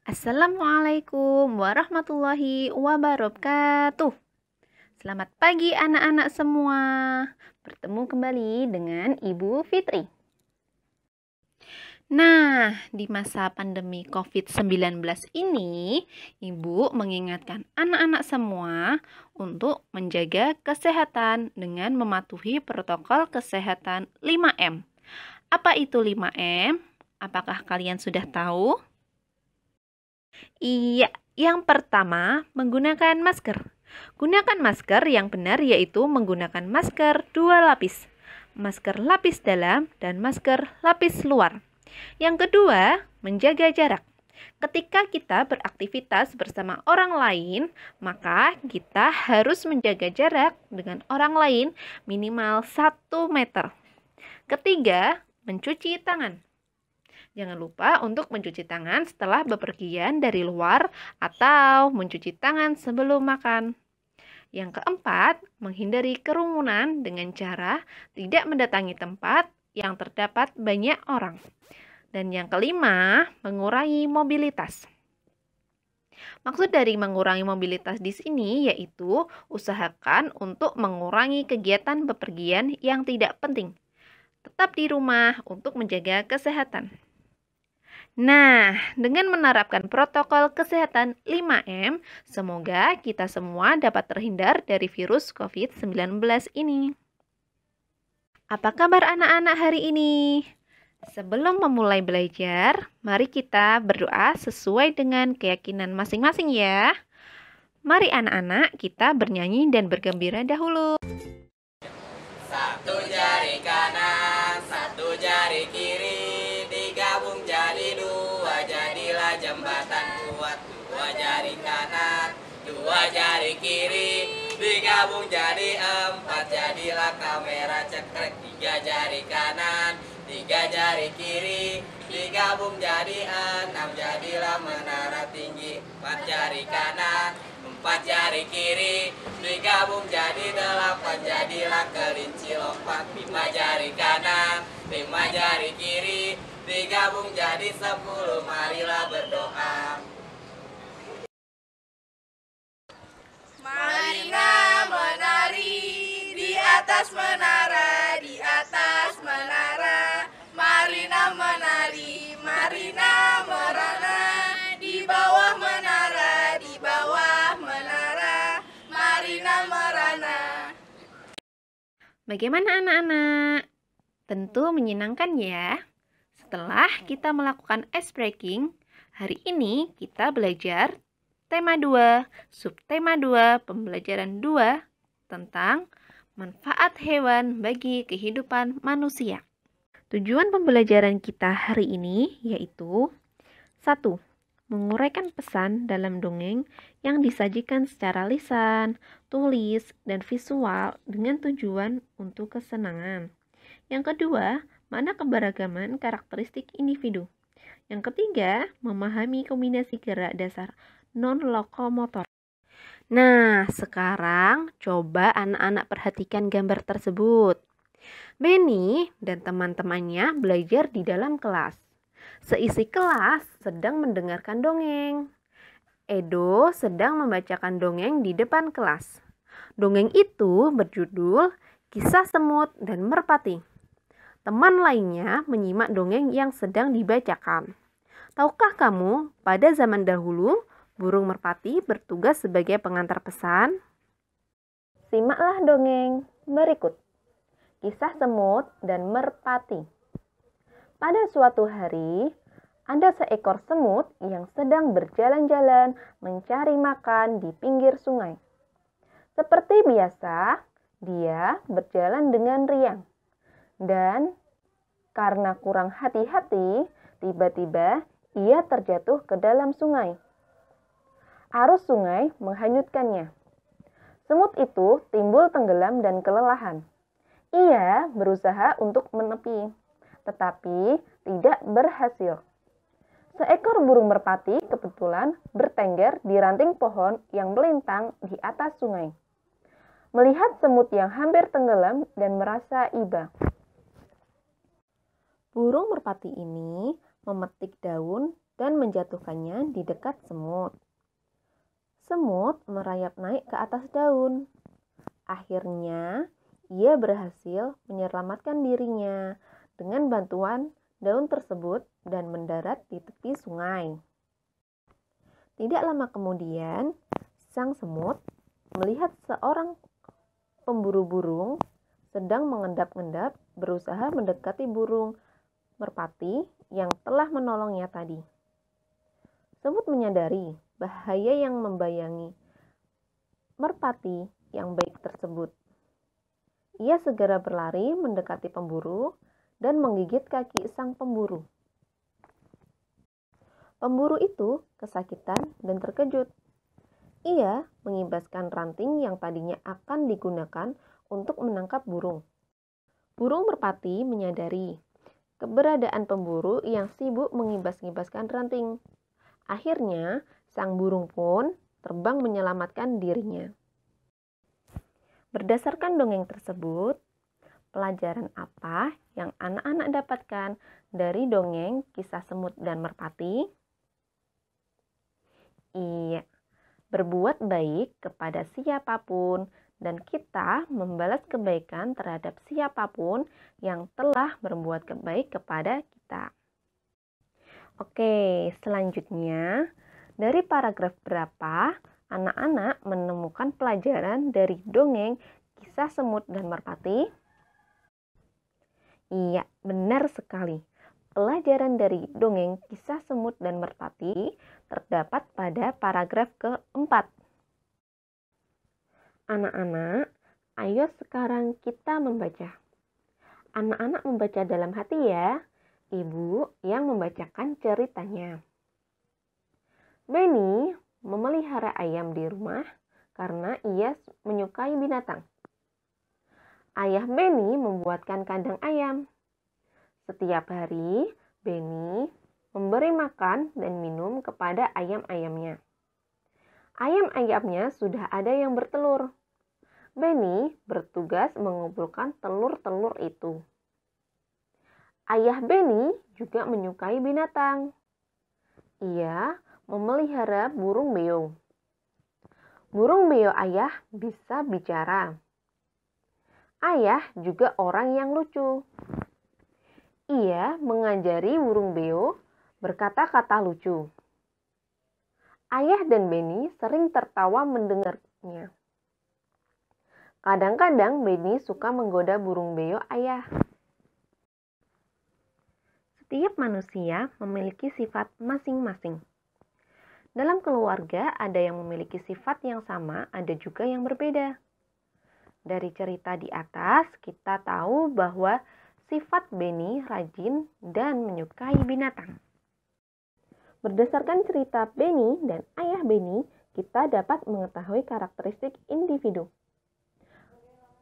Assalamualaikum warahmatullahi wabarakatuh. Selamat pagi anak-anak semua. Bertemu kembali dengan Ibu Fitri. Nah, di masa pandemi COVID-19 ini, Ibu mengingatkan anak-anak semua untuk menjaga kesehatan dengan mematuhi protokol kesehatan 5M. Apa itu 5M? Apakah kalian sudah tahu? Iya, yang pertama menggunakan masker. Gunakan masker yang benar, yaitu menggunakan masker 2 lapis. Masker lapis dalam dan masker lapis luar. Yang kedua, menjaga jarak. Ketika kita beraktivitas bersama orang lain, maka kita harus menjaga jarak dengan orang lain minimal 1 meter. Ketiga, mencuci tangan. Jangan lupa untuk mencuci tangan setelah bepergian dari luar atau mencuci tangan sebelum makan. Yang keempat, menghindari kerumunan dengan cara tidak mendatangi tempat yang terdapat banyak orang. Dan yang kelima, mengurangi mobilitas. Maksud dari mengurangi mobilitas di sini yaitu usahakan untuk mengurangi kegiatan bepergian yang tidak penting. Tetap di rumah untuk menjaga kesehatan. Nah, dengan menerapkan protokol kesehatan 5M, semoga kita semua dapat terhindar dari virus COVID-19 ini. Apa kabar anak-anak hari ini? Sebelum memulai belajar, mari kita berdoa sesuai dengan keyakinan masing-masing ya. Mari anak-anak kita bernyanyi dan bergembira dahulu. Satu jari kanan, satu jari kiri, digabung jadi dua, jadilah jembatan kuat. Dua jari kanan, dua jari kiri, digabung jadi empat, jadilah kamera cekrek. Tiga jari kanan, tiga jari kiri, digabung jadi enam, jadilah menara tinggi. Empat jari kanan, empat jari kiri, digabung jadi delapan, jadilah kelinci lompat. Lima jari kanan, lima jari kiri, digabung jadi 10, marilah berdoa. Marina menari di atas menara, di atas menara. Marina menari, Marina merana, di bawah menara, di bawah menara. Marina merana. Bagaimana anak-anak? Tentu menyenangkan ya. Setelah kita melakukan ice breaking, hari ini kita belajar tema 2, subtema 2, pembelajaran 2 tentang manfaat hewan bagi kehidupan manusia. Tujuan pembelajaran kita hari ini yaitu 1. Menguraikan pesan dalam dongeng yang disajikan secara lisan, tulis, dan visual dengan tujuan untuk kesenangan. Yang kedua, mana keberagaman karakteristik individu. Yang ketiga, memahami kombinasi gerak dasar non-lokomotor. Nah, sekarang coba anak-anak perhatikan gambar tersebut. Benny dan teman-temannya belajar di dalam kelas. Seisi kelas sedang mendengarkan dongeng. Edo sedang membacakan dongeng di depan kelas. Dongeng itu berjudul Kisah Semut dan Merpati. Teman lainnya menyimak dongeng yang sedang dibacakan. Tahukah kamu, pada zaman dahulu, burung merpati bertugas sebagai pengantar pesan? Simaklah dongeng berikut. Kisah Semut dan Merpati. Pada suatu hari, ada seekor semut yang sedang berjalan-jalan mencari makan di pinggir sungai. Seperti biasa, dia berjalan dengan riang. Dan karena kurang hati-hati, tiba-tiba ia terjatuh ke dalam sungai. Arus sungai menghanyutkannya. Semut itu timbul tenggelam dan kelelahan. Ia berusaha untuk menepi, tetapi tidak berhasil. Seekor burung merpati kebetulan bertengger di ranting pohon yang melintang di atas sungai. Melihat semut yang hampir tenggelam dan merasa iba. Burung merpati ini memetik daun dan menjatuhkannya di dekat semut. Semut merayap naik ke atas daun. Akhirnya, ia berhasil menyelamatkan dirinya dengan bantuan daun tersebut dan mendarat di tepi sungai. Tidak lama kemudian, sang semut melihat seorang pemburu burung sedang mengendap-endap berusaha mendekati burung merpati yang telah menolongnya tadi. Semut menyadari bahaya yang membayangi merpati yang baik tersebut. Ia segera berlari mendekati pemburu dan menggigit kaki sang pemburu. Pemburu itu kesakitan dan terkejut. Ia mengibaskan ranting yang tadinya akan digunakan untuk menangkap burung. Burung merpati menyadari keberadaan pemburu yang sibuk mengibas-ngibaskan ranting. Akhirnya, sang burung pun terbang menyelamatkan dirinya. Berdasarkan dongeng tersebut, pelajaran apa yang anak-anak dapatkan dari dongeng kisah semut dan merpati? Iya, berbuat baik kepada siapapun dan kita membalas kebaikan terhadap siapapun yang telah berbuat baik kepada kita. Oke, selanjutnya dari paragraf berapa anak-anak menemukan pelajaran dari dongeng kisah semut dan merpati? Iya, benar sekali. Pelajaran dari dongeng kisah semut dan merpati terdapat pada paragraf keempat. Anak-anak, ayo sekarang kita membaca. Anak-anak membaca dalam hati ya. Ibu yang membacakan ceritanya. Benny memelihara ayam di rumah karena ia menyukai binatang. Ayah Benny membuatkan kandang ayam. Setiap hari, Benny memberi makan dan minum kepada ayam-ayamnya. Ayam-ayamnya sudah ada yang bertelur. Benny bertugas mengumpulkan telur-telur itu. Ayah Benny juga menyukai binatang. Ia memelihara burung beo. Burung beo ayah bisa bicara. Ayah juga orang yang lucu. Ia mengajari burung beo berkata-kata lucu. Ayah dan Benny sering tertawa mendengarnya. Kadang-kadang Benny suka menggoda burung beo ayah. Setiap manusia memiliki sifat masing-masing. Dalam keluarga ada yang memiliki sifat yang sama, ada juga yang berbeda. Dari cerita di atas, kita tahu bahwa sifat Benny rajin dan menyukai binatang. Berdasarkan cerita Benny dan ayah Benny, kita dapat mengetahui karakteristik individu.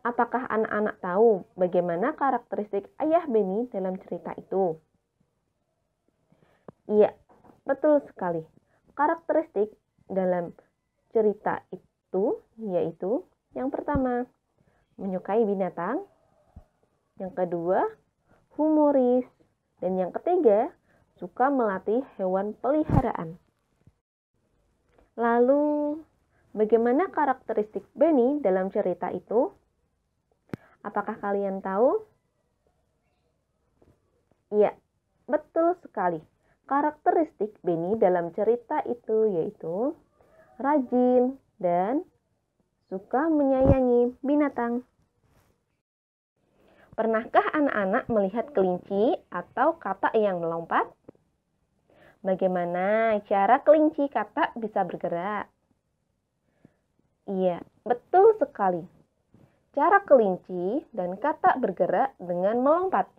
Apakah anak-anak tahu bagaimana karakteristik ayah Benny dalam cerita itu? Iya, betul sekali. Karakteristik dalam cerita itu yaitu yang pertama, menyukai binatang. Yang kedua, humoris. Dan yang ketiga, suka melatih hewan peliharaan. Lalu, bagaimana karakteristik Benny dalam cerita itu? Apakah kalian tahu? Iya, betul sekali. Karakteristik Benny dalam cerita itu yaitu rajin dan suka menyayangi binatang. Pernahkah anak-anak melihat kelinci atau katak yang melompat? Bagaimana cara kelinci katak bisa bergerak? Iya, betul sekali. Cara kelinci dan katak bergerak dengan melompat.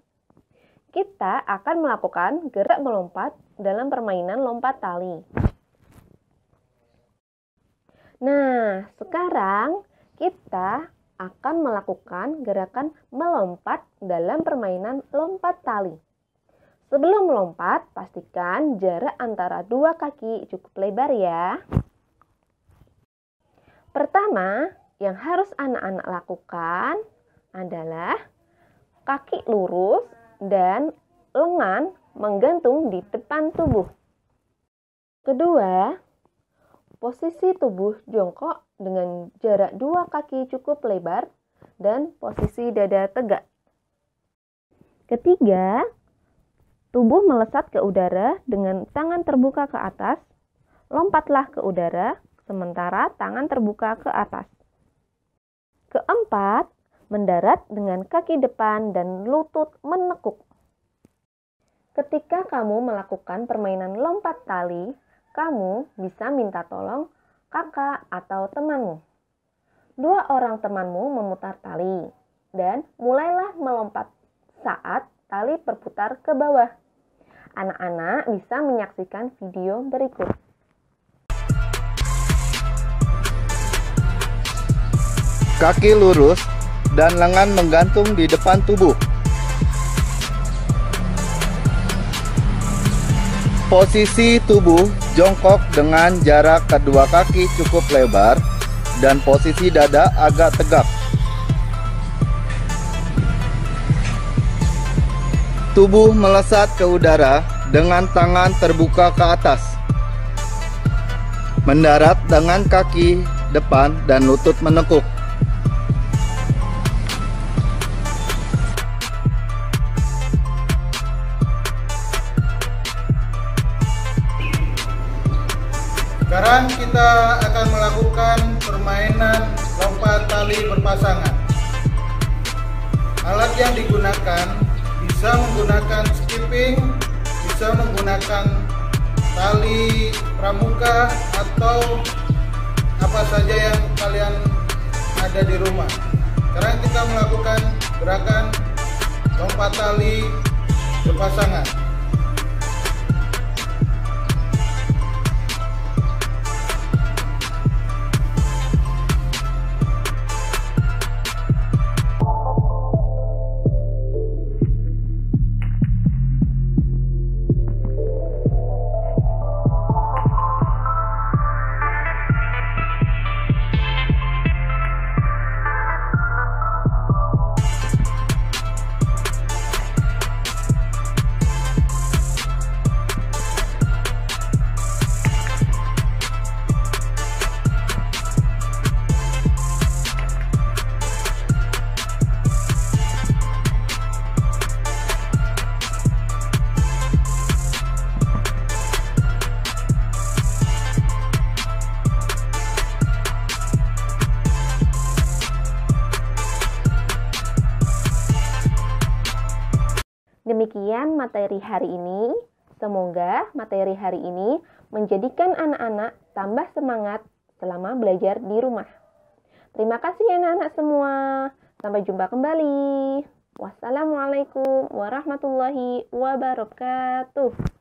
Kita akan melakukan gerak melompat dalam permainan lompat tali. Nah, sekarang kita akan melakukan gerakan melompat dalam permainan lompat tali. Sebelum melompat, pastikan jarak antara dua kaki cukup lebar ya. Pertama, yang harus anak-anak lakukan adalah kaki lurus dan lengan menggantung di depan tubuh. Kedua, posisi tubuh jongkok dengan jarak 2 kaki cukup lebar dan posisi dada tegak. Ketiga, tubuh melesat ke udara dengan tangan terbuka ke atas. Lompatlah ke udara, sementara tangan terbuka ke atas. Keempat, mendarat dengan kaki depan dan lutut menekuk. Ketika kamu melakukan permainan lompat tali, kamu bisa minta tolong kakak atau temanmu. 2 orang temanmu memutar tali dan mulailah melompat saat tali berputar ke bawah. Anak-anak bisa menyaksikan video berikut. Kaki lurus dan lengan menggantung di depan tubuh. Posisi tubuh jongkok dengan jarak kedua kaki cukup lebar dan posisi dada agak tegak. Tubuh melesat ke udara dengan tangan terbuka ke atas. Mendarat dengan kaki depan dan lutut menekuk. Sekarang kita akan melakukan permainan lompat tali berpasangan. Alat yang digunakan bisa menggunakan skipping, bisa menggunakan tali pramuka atau apa saja yang kalian ada di rumah. Sekarang kita melakukan gerakan lompat tali berpasangan. Demikian materi hari ini. Semoga materi hari ini menjadikan anak-anak tambah semangat selama belajar di rumah. Terima kasih anak-anak semua. Sampai jumpa kembali. Wassalamualaikum warahmatullahi wabarakatuh.